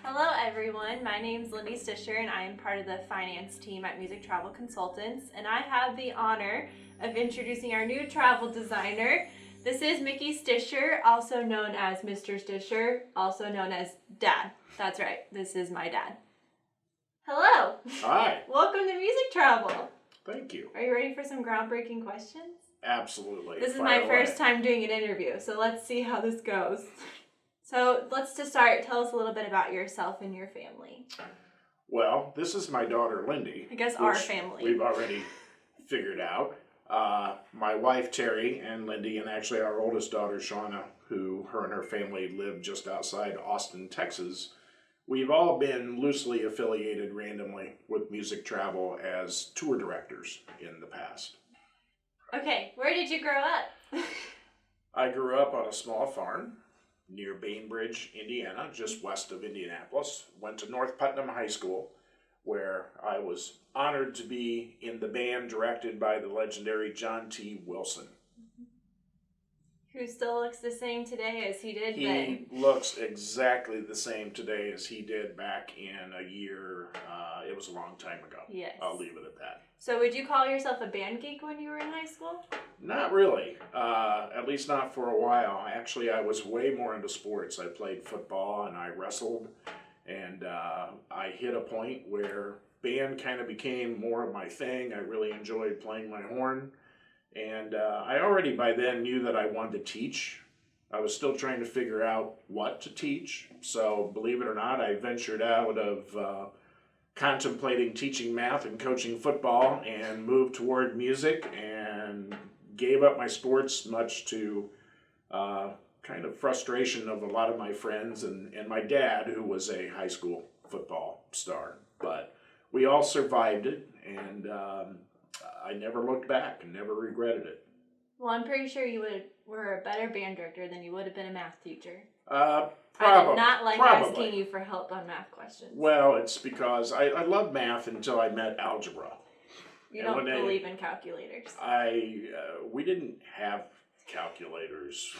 Hello everyone, my name is Lyndee Stisher and I am part of the finance team at Music Travel Consultants, and I have the honor of introducing our new travel designer. This is Mickey Stisher, also known as Mr. Stisher, also known as Dad. That's right, this is my dad. Hello! Hi. Welcome to Music Travel. Thank you. Are you ready for some groundbreaking questions? Absolutely. This is my first time doing an interview, so let's see how this goes. So let's just start. Tell us a little bit about yourself and your family. Well, this is my daughter, Lyndee. I guess our family. We've already figured out. My wife, Terry, and Lyndee, and actually our oldest daughter, Shauna, who her and her family live just outside Austin, Texas. We've all been loosely affiliated randomly with Music Travel as tour directors in the past. Okay, where did you grow up? I grew up on a small farm near Bainbridge, Indiana, just west of Indianapolis. Went to North Putnam High School, where I was honored to be in the band directed by the legendary John T. Wilson. Who still looks the same today as he did then. He looks exactly the same today as he did back in a year, it was a long time ago. Yes. I'll leave it at that. So would you call yourself a band geek when you were in high school? Not really, at least not for a while. Actually, I was way more into sports. I played football and I wrestled, and I hit a point where band kind of became more of my thing. I really enjoyed playing my horn, and I already by then knew that I wanted to teach. I was still trying to figure out what to teach, so believe it or not, I ventured out of contemplating teaching math and coaching football and moved toward music and gave up my sports, much to kind of frustration of a lot of my friends and my dad, who was a high school football star. But we all survived it, and I never looked back and never regretted it. Well, I'm pretty sure you were a better band director than you would have been a math teacher. I did not like asking you for help on math questions. Well, it's because I loved math until I met algebra. You don't believe in calculators. We didn't have calculators.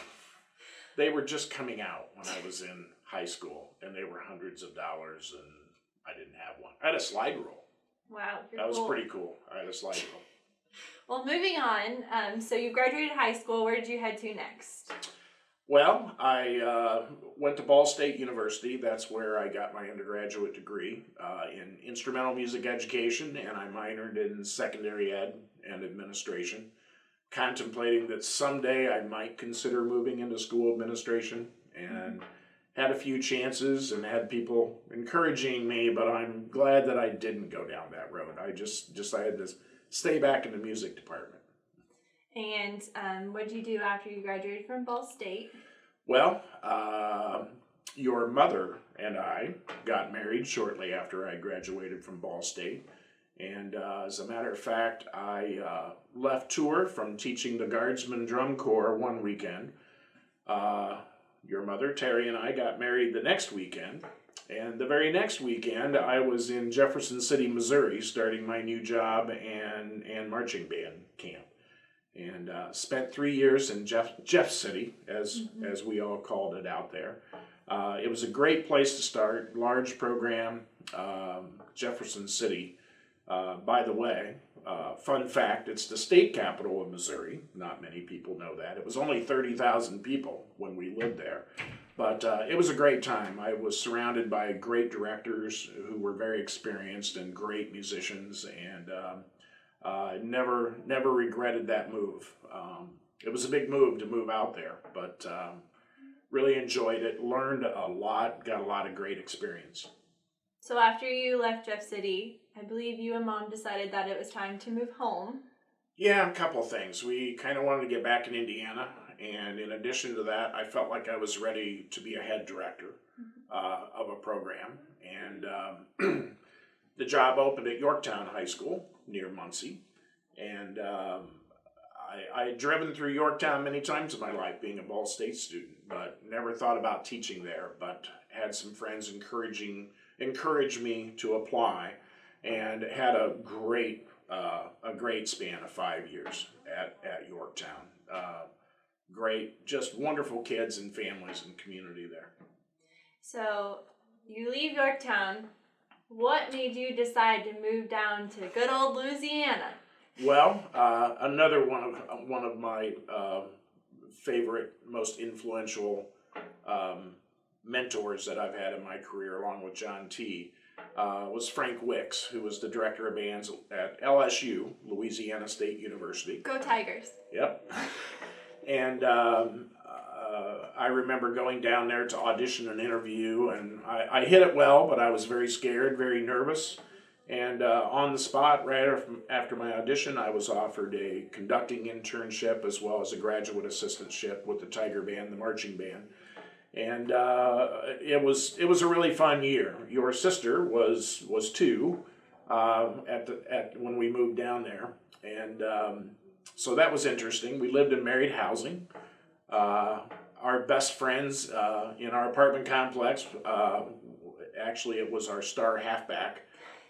They were just coming out when I was in high school, and they were hundreds of dollars, and I didn't have one. I had a slide rule. Wow, that was pretty cool. I had a slide rule. Well, moving on. So you graduated high school. Where did you head to next? Well, I went to Ball State University. That's where I got my undergraduate degree in instrumental music education, and I minored in secondary ed and administration, contemplating that someday I might consider moving into school administration, and had a few chances and had people encouraging me, but I'm glad that I didn't go down that road. I just decided to stay back in the music department. And what did you do after you graduated from Ball State? Well, your mother and I got married shortly after I graduated from Ball State. And as a matter of fact, I left tour from teaching the Guardsmen Drum Corps one weekend. Your mother, Terry, and I got married the next weekend. And the very next weekend, I was in Jefferson City, Missouri, starting my new job and marching band camp. And spent 3 years in Jeff City, as we all called it out there. It was a great place to start, large program, Jefferson City. By the way, fun fact, it's the state capital of Missouri. Not many people know that. It was only 30,000 people when we lived there. But it was a great time. I was surrounded by great directors who were very experienced and great musicians, and never regretted that move. It was a big move to move out there, but really enjoyed it, learned a lot, got a lot of great experience. So after you left Jeff City, I believe you and Mom decided that it was time to move home. Yeah, a couple things. We kind of wanted to get back in Indiana, and in addition to that, I felt like I was ready to be a head director of a program. And the job opened at Yorktown High School near Muncie, and I had driven through Yorktown many times in my life being a Ball State student, but never thought about teaching there, but had some friends encourage me to apply, and had a great span of 5 years at Yorktown. Great, just wonderful kids and families and community there. So you leave Yorktown. What made you decide to move down to good old Louisiana? Well, another one of my favorite, most influential mentors that I've had in my career, along with John T., was Frank Wicks, who was the director of bands at LSU, Louisiana State University. Go Tigers. Yep. And I remember going down there to audition an interview, and I hit it well, but I was very scared, very nervous. And on the spot, right after my audition, I was offered a conducting internship as well as a graduate assistantship with the Tiger Band, the marching band. And it was a really fun year. Your sister was 2 when we moved down there, and so that was interesting. We lived in married housing. Our best friends in our apartment complex, actually it was our star halfback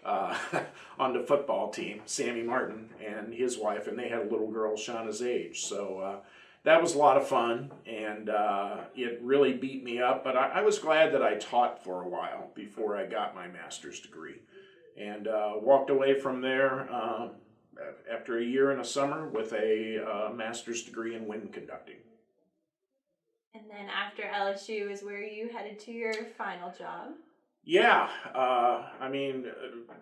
on the football team, Sammy Martin, and his wife, and they had a little girl Shauna's age. So that was a lot of fun, and it really beat me up, but I was glad that I taught for a while before I got my master's degree, and walked away from there after a year and a summer with a master's degree in wind conducting. And then after LSU is where you headed to your final job. Yeah, I mean,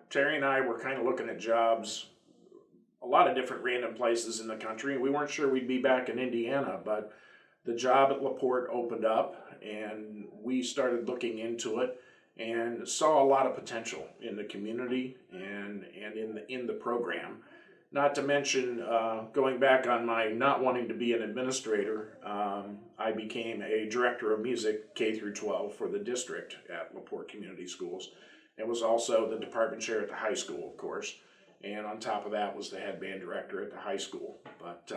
Terry and I were kind of looking at jobs a lot of different random places in the country. We weren't sure we'd be back in Indiana, but the job at LaPorte opened up, and we started looking into it and saw a lot of potential in the community and in the program. Not to mention, going back on my not wanting to be an administrator, I became a director of music K through 12 for the district at LaPorte Community Schools, and was also the department chair at the high school, of course. And on top of that was the head band director at the high school. But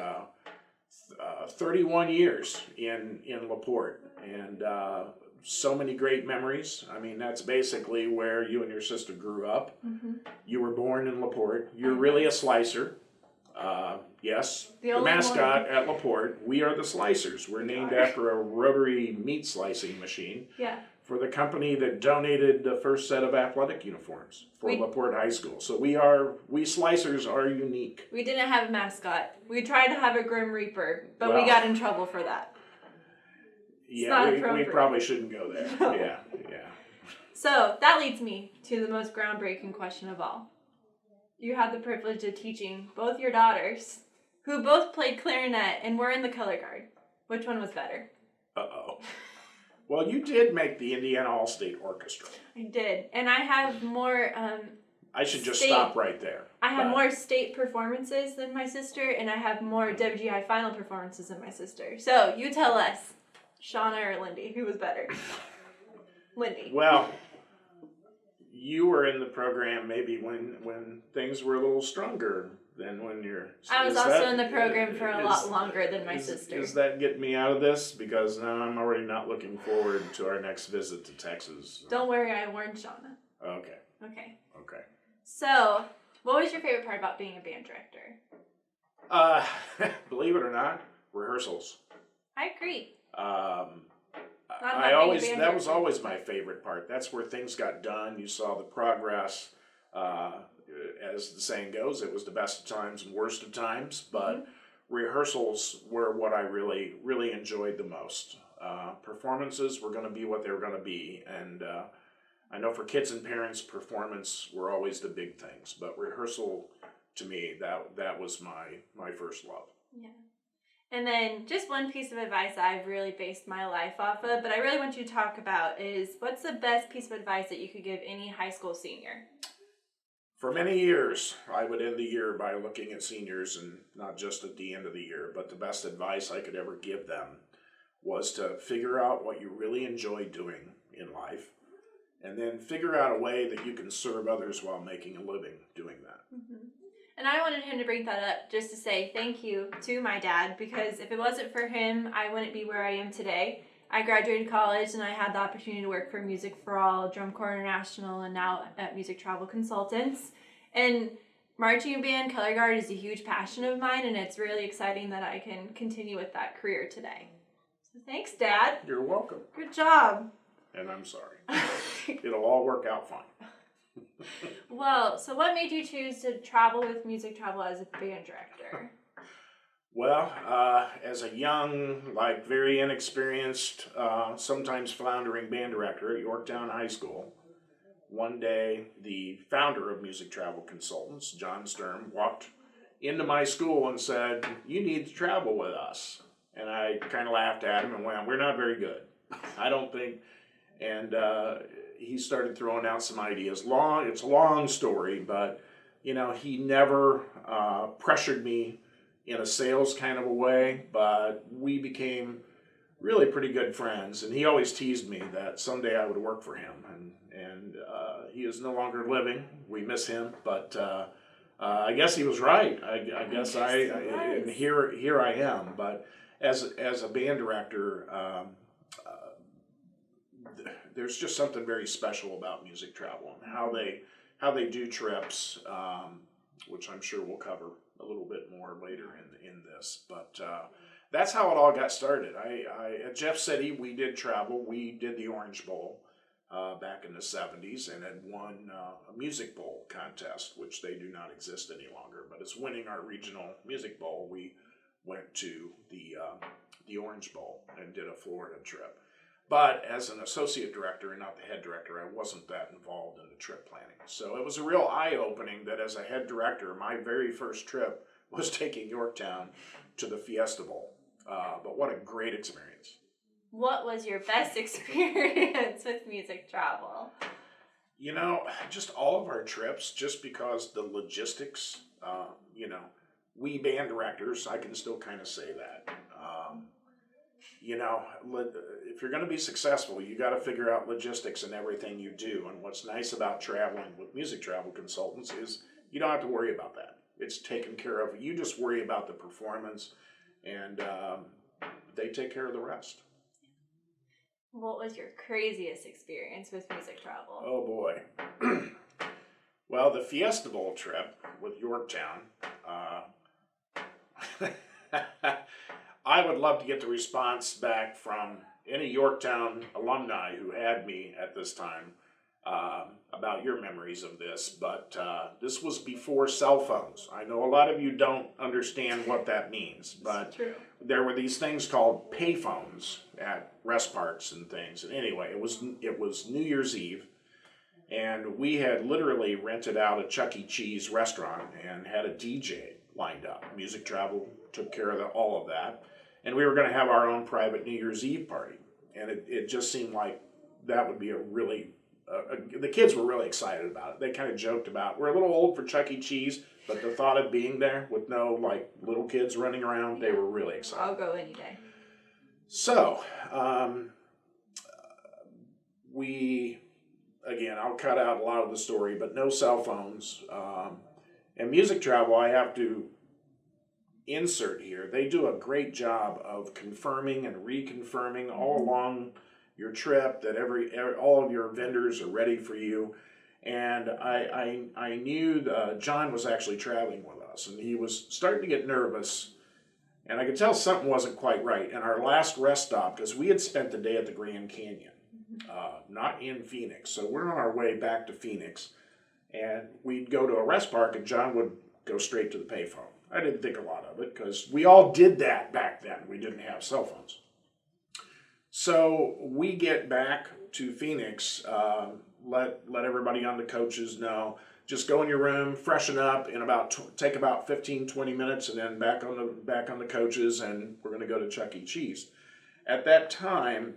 31 years in LaPorte, and so many great memories. I mean, that's basically where you and your sister grew up. Mm-hmm. You were born in LaPorte. You're really a slicer. Yes, the mascot at LaPorte. We are the Slicers. We're named after a rotary meat slicing machine. Yeah. For the company that donated the first set of athletic uniforms for LaPorte High School. So we Slicers are unique. We didn't have a mascot. We tried to have a Grim Reaper, but we got in trouble for that. Yeah, we probably shouldn't go there. No. Yeah. So that leads me to the most groundbreaking question of all. You had the privilege of teaching both your daughters, who both played clarinet and were in the color guard. Which one was better? Uh-oh. Well, you did make the Indiana All-State Orchestra. I did. And I have more... I should just stop right there. I have more state performances than my sister, and I have more WGI final performances than my sister. So, you tell us, Shauna or Lyndee, who was better? Lyndee. Well, you were in the program maybe when things were a little stronger than when you're... I was also in the program for a lot longer than my sister. Is that getting me out of this? Because now I'm already not looking forward to our next visit to Texas. Don't worry, I warned Shauna. Okay. So, what was your favorite part about being a band director? Believe it or not, rehearsals. I agree. That was always my favorite part. That's where things got done. You saw the progress. As the saying goes, it was the best of times and worst of times, but rehearsals were what I really, really enjoyed the most. Performances were going to be what they were going to be, and I know for kids and parents, performance were always the big things, but rehearsal, to me, that was my first love. Yeah. And then just one piece of advice I've really based my life off of, but I really want you to talk about is, what's the best piece of advice that you could give any high school senior? For many years, I would end the year by looking at seniors, and not just at the end of the year, but the best advice I could ever give them was to figure out what you really enjoy doing in life, and then figure out a way that you can serve others while making a living doing that. Mm-hmm. And I wanted him to bring that up just to say thank you to my dad, because if it wasn't for him, I wouldn't be where I am today. I graduated college and I had the opportunity to work for Music for All, Drum Corps International, and now at Music Travel Consultants. And marching band, color guard is a huge passion of mine, and it's really exciting that I can continue with that career today. So thanks, Dad. You're welcome. Good job. And I'm sorry. it'll all work out fine. Well, so what made you choose to travel with Music Travel as a band director? Well, as a young, like very inexperienced, sometimes floundering band director at Yorktown High School, one day the founder of Music Travel Consultants, John Sturm, walked into my school and said, "You need to travel with us." And I kind of laughed at him and went, "We're not very good. I don't think." And he started throwing out some ideas. It's a long story, but he never pressured me in a sales kind of a way, but we became really pretty good friends. And he always teased me that someday I would work for him. And he is no longer living. We miss him, but I guess he was right. I guess and here I am. But as a band director, there's just something very special about Music Travel and how they do trips, which I'm sure we'll cover a little bit more later in this. But that's how it all got started. At Jeff City, we did travel. We did the Orange Bowl back in the 70s and had won a music bowl contest, which they do not exist any longer. But as winning our regional music bowl, we went to the Orange Bowl and did a Florida trip. But as an associate director and not the head director, I wasn't that involved in the trip planning. So it was a real eye-opening that as a head director, my very first trip was taking Yorktown to the Fiesta Bowl. But what a great experience. What was your best experience with Music Travel? Just all of our trips, just because the logistics, we band directors, I can still kind of say that. If you're going to be successful, you got to figure out logistics in everything you do. And what's nice about traveling with Music Travel Consultants is you don't have to worry about that. It's taken care of. You just worry about the performance, and they take care of the rest. What was your craziest experience with Music Travel? Oh, boy. Well, the Fiesta Bowl trip with Yorktown, I would love to get the response back from any Yorktown alumni who had me at this time about your memories of this, but this was before cell phones. I know a lot of you don't understand what that means, but there were these things called payphones at rest parks and things. And anyway, it was New Year's Eve, and we had literally rented out a Chuck E. Cheese restaurant and had a DJ lined up. Music Travel took care of all of that. And we were going to have our own private New Year's Eve party. And it just seemed like that would be a really, the kids were really excited about it. They kind of joked about, we're a little old for Chuck E. Cheese, but the thought of being there with no little kids running around, they were really excited. I'll go any day. So, again, I'll cut out a lot of the story, but no cell phones. And Music Travel, I have to insert here, they do a great job of confirming and reconfirming all along your trip that all of your vendors are ready for you. And I knew John was actually traveling with us, and he was starting to get nervous, and I could tell something wasn't quite right. And our last rest stop, because we had spent the day at the Grand Canyon, not in Phoenix, so we're on our way back to Phoenix, and we'd go to a rest park, and John would go straight to the payphone. I didn't think a lot of it because we all did that back then. We didn't have cell phones. So we get back to Phoenix, let everybody on the coaches know, just go in your room, freshen up, and take about 15, 20 minutes, and then back on the coaches, and we're going to go to Chuck E. Cheese. At that time,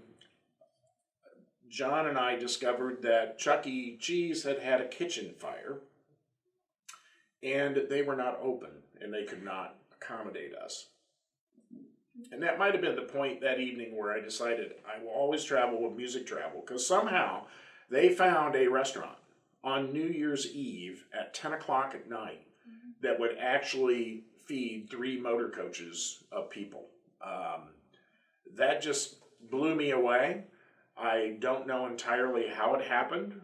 John and I discovered that Chuck E. Cheese had a kitchen fire, and they were not open, and they could not accommodate us. And that might have been the point that evening where I decided I will always travel with Music Travel, because somehow they found a restaurant on New Year's Eve at 10 o'clock at night that would actually feed 3 motor coaches of people. That just blew me away. I don't know entirely how it happened.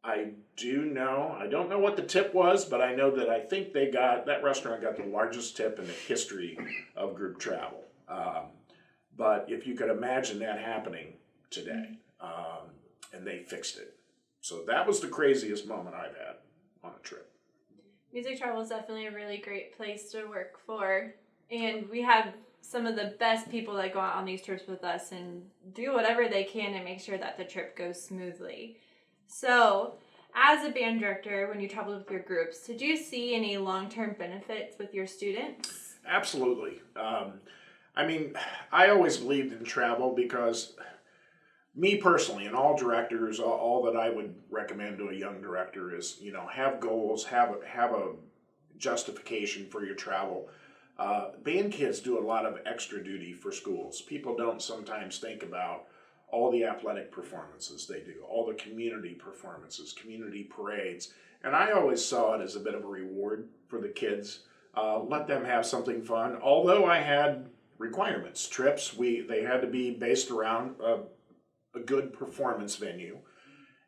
I don't know what the tip was, but I know that I think that restaurant got the largest tip in the history of group travel. But if you could imagine that happening today, and they fixed it. So that was the craziest moment I've had on a trip. Music travel is definitely a really great place to work for. And we have some of the best people that go out on these trips with us and do whatever they can to make sure that the trip goes smoothly. So, as a band director, when you traveled with your groups, did you see any long-term benefits with your students? Absolutely. I mean, I always believed in travel because me personally, and all directors, all that I would recommend to a young director is, have goals, have a justification for your travel. Band kids do a lot of extra duty for schools. People don't sometimes think about all the athletic performances they do, all the community performances, community parades. And I always saw it as a bit of a reward for the kids. Let them have something fun. Although I had requirements, trips, they had to be based around a good performance venue.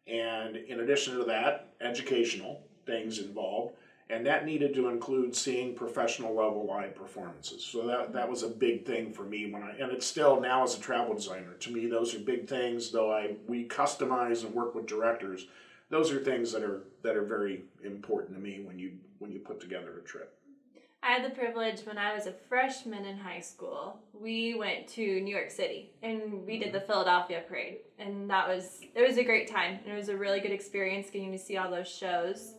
And in addition to that, educational things involved. And that needed to include seeing professional level live performances. So that was a big thing for me and it's still now as a travel designer. To me, those are big things, though we customize and work with directors. Those are things that are very important to me when you put together a trip. I had the privilege when I was a freshman in high school. We went to New York City and we did the Philadelphia parade. And it was a great time. It was a really good experience getting to see all those shows.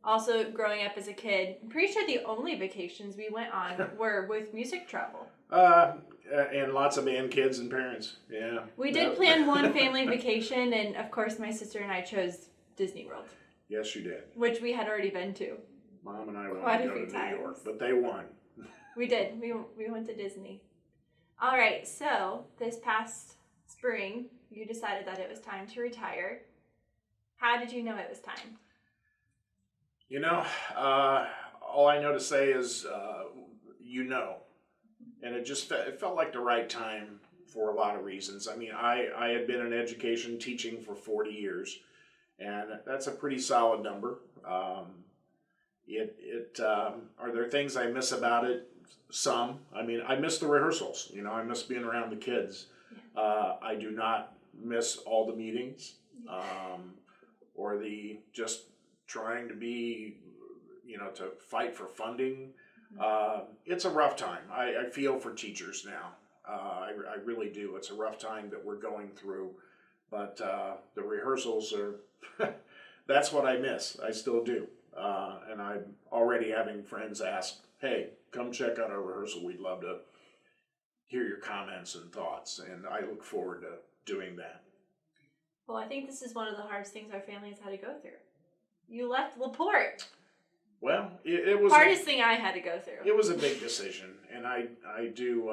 Also, growing up as a kid, I'm pretty sure the only vacations we went on were with music travel. And lots of band kids and parents, yeah. We did plan one family vacation, and of course my sister and I chose Disney World. Yes, you did. Which we had already been to. Mom and I wanted to go to New York, but they won. We did. We went to Disney. All right, so this past spring, you decided that it was time to retire. How did you know it was time? All I know to say is, and it felt like the right time for a lot of reasons. I mean, I had been in education teaching for 40 years, and that's a pretty solid number. Are there things I miss about it? Some. I mean, I miss the rehearsals. I miss being around the kids. I do not miss all the meetings, or the just trying to be, to fight for funding. It's a rough time. I feel for teachers now. I really do. It's a rough time that we're going through. But the rehearsals are, that's what I miss. I still do. And I'm already having friends ask, hey, come check out our rehearsal. We'd love to hear your comments and thoughts. And I look forward to doing that. Well, I think this is one of the hardest things our family has had to go through. You left LaPorte. Well, it was hardest thing I had to go through. It was a big decision, and I do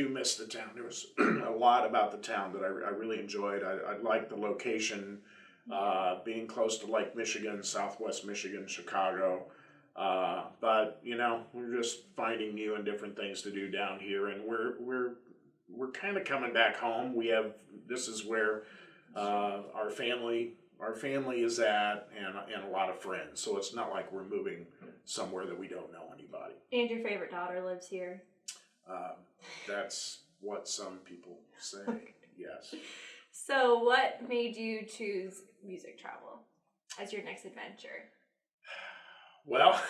miss the town. There was a lot about the town that I really enjoyed. I liked the location, being close to Lake Michigan, Southwest Michigan, Chicago. But we're just finding new and different things to do down here, and we're kind of coming back home. This is where our family is at, and a lot of friends. So it's not like we're moving somewhere that we don't know anybody. And your favorite daughter lives here. That's what some people say. Yes. So what made you choose music travel as your next adventure? Well,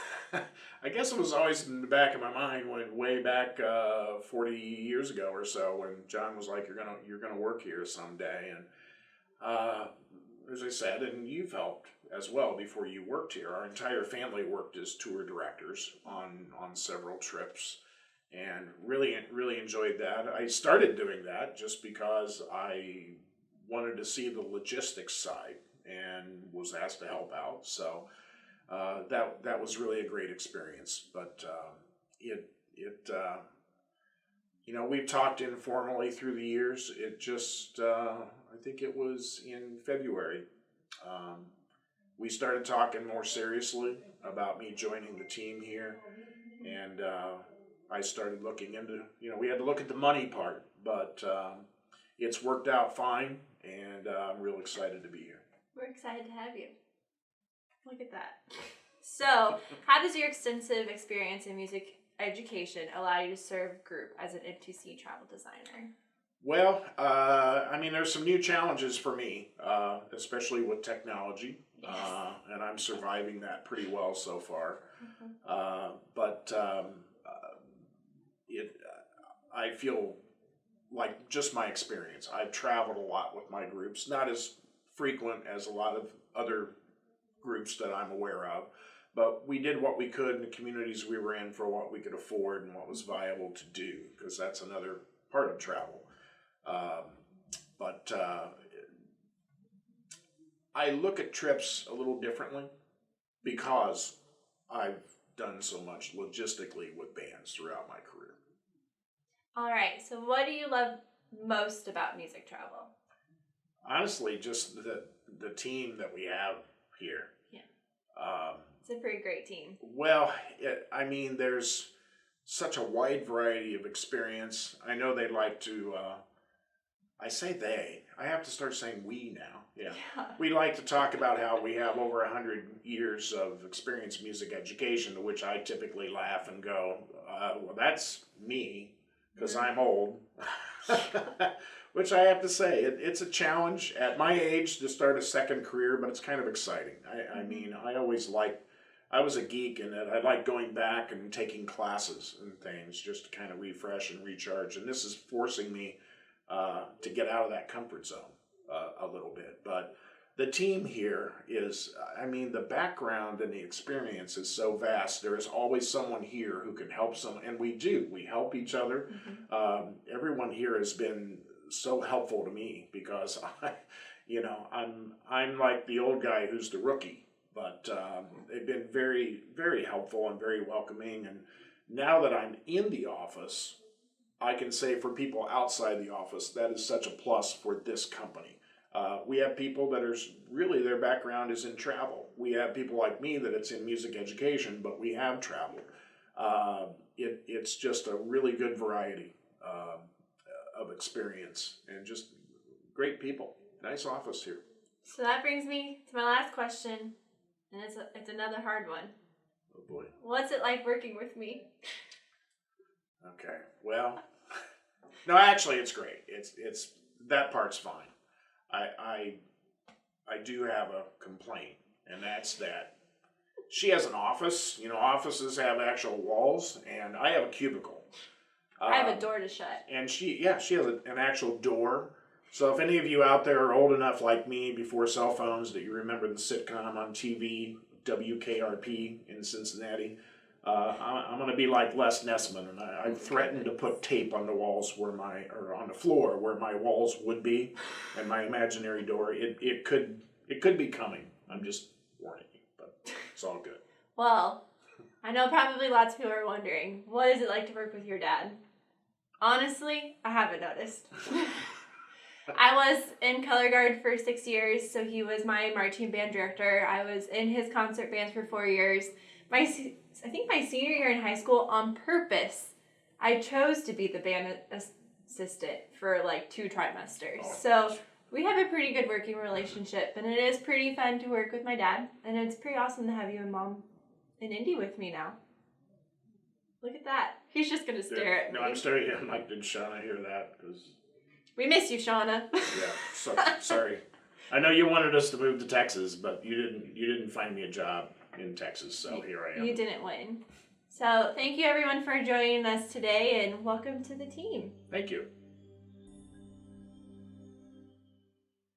I guess it was always in the back of my mind way back 40 years ago or so, when John was like, "You're gonna work here someday," and as I said, and you've helped as well before you worked here. Our entire family worked as tour directors on several trips, and really enjoyed that. I started doing that just because I wanted to see the logistics side and was asked to help out. So that was really a great experience. But we've talked informally through the years. It just I think it was in February. We started talking more seriously about me joining the team here, and I started looking into, we had to look at the money part, but it's worked out fine, and I'm real excited to be here. We're excited to have you. Look at that. So, how does your extensive experience in music education allow you to serve group as an MTC travel designer? Well, I mean, there's some new challenges for me, especially with technology, Yes. and I'm surviving that pretty well so far. Mhm. But it, I feel like just my experience. I've traveled a lot with my groups, not as frequent as a lot of other groups that I'm aware of, but we did what we could in the communities we were in for what we could afford and what was viable to do, because that's another part of travel. Um, but I look at trips a little differently because I've done so much logistically with bands throughout my career. All right. So, what do you love most about music travel? Honestly, just the team that we have here. Yeah. Um, It's a pretty great team. well, I mean, there's such a wide variety of experience. I know they like to. I say they. I have to start saying we now. Yeah. We like to talk about how we have over 100 years of experience in music education, to which I typically laugh and go, well, that's me, because I'm old. Which I have to say, it's a challenge at my age to start a second career, but it's kind of exciting. I mean, I was a geek in it. I like going back and taking classes and things just to kind of refresh and recharge. And this is forcing me to get out of that comfort zone a little bit. But the team here is, I mean, the background and the experience is so vast. There is always someone here who can help and we do. We help each other. Everyone here has been so helpful to me because I'm like the old guy who's the rookie. But they've been very, very helpful and very welcoming. And now that I'm in the office, I can say for people outside the office, that is such a plus for this company. We have people that are really, their background is in travel. We have people like me that it's in music education, but we have travel. It's just a really good variety of experience and just great people. Nice office here. So that brings me to my last question, and it's another hard one. Oh boy. What's it like working with me? Okay. Well, no, actually, it's great. It's that part's fine. I do have a complaint, and that's that she has an office. You know, offices have actual walls, and I have a cubicle. I have a door to shut. And she has an actual door. So if any of you out there are old enough like me before cell phones that you remember the sitcom on TV, WKRP in Cincinnati, I'm going to be like Les Nessman, and I've threatened to put tape on the walls or on the floor where my walls would be, and my imaginary door. It could be coming. I'm just warning you, but it's all good. Well, I know probably lots of people are wondering, what is it like to work with your dad? Honestly, I haven't noticed. I was in color guard for 6 years, so he was my marching band director. I was in his concert bands for 4 years. I think my senior year in high school, on purpose, I chose to be the band assistant for like 2 trimesters. Oh. So we have a pretty good working relationship, and it is pretty fun to work with my dad, and it's pretty awesome to have you and Mom and Indy with me now. Look at that. He's just going to stare at me. No, I'm staring at him like, did Shauna hear that? 'Cause we miss you, Shauna. yeah, sorry. I know you wanted us to move to Texas, but you didn't find me a job in Texas, so here I am. You didn't win. So thank you everyone for joining us today, and welcome to the team. Thank you.